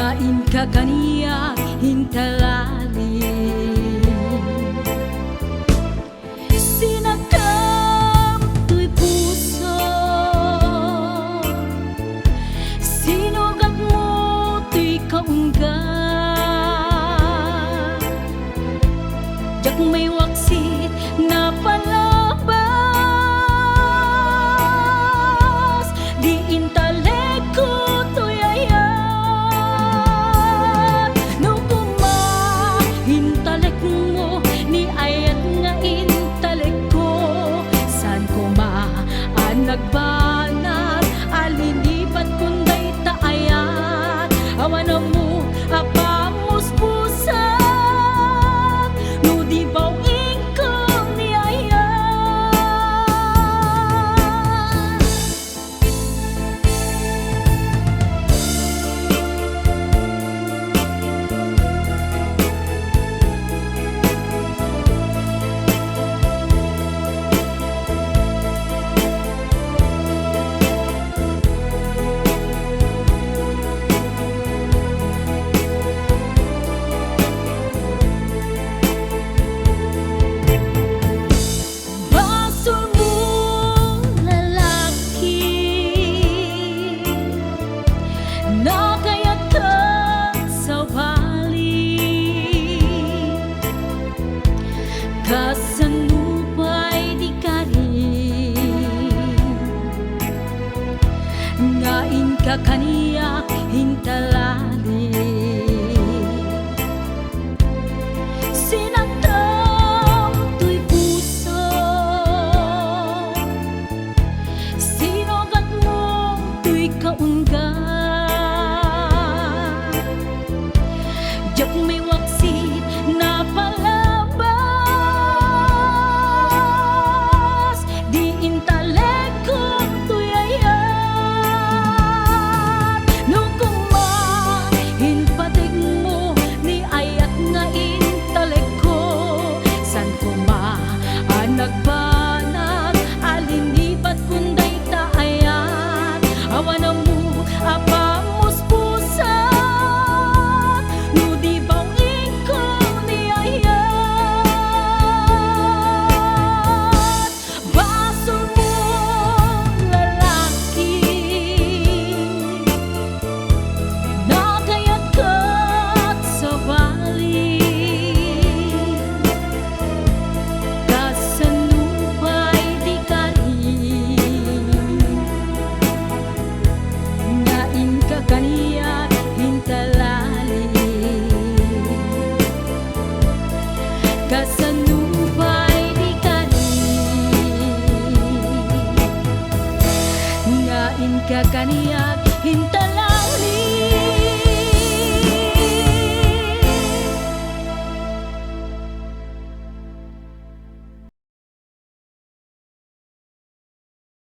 Ngain ka kaniya hintalali, sinakam to'y puso, sinugat mo to'y kaunggat, jak may waksit na palabas, di intaleko to'y ayat. No kumahintalek mo ni ayat nga intalek ko, san ko nagbana't alinibat kunday taayat, awan na mo apamos pusat, no di baw ikaw ni ayat. Basol mo lalaki, nakayat ka sa balik, kasanupay di ka rin, ngain ka kaniya hintalali, sinaktan to'y puso, sinugat mo to'y kaunggat, jak may waksit na palabas, di intaleko to'y ayat. No kumahinpatig mo ni ayat nga intaleko, san ko nagbanag alinibat kunday taayat, awan na mo apamos pusat, no di baw ikaw ni ayat. Basol mo lalaki, nakayat ka't sa balik, kasanupay di ka rin, ngain ka kaniya hintalali, kasanupay di ka rin, ngain ka kaniya hintalali.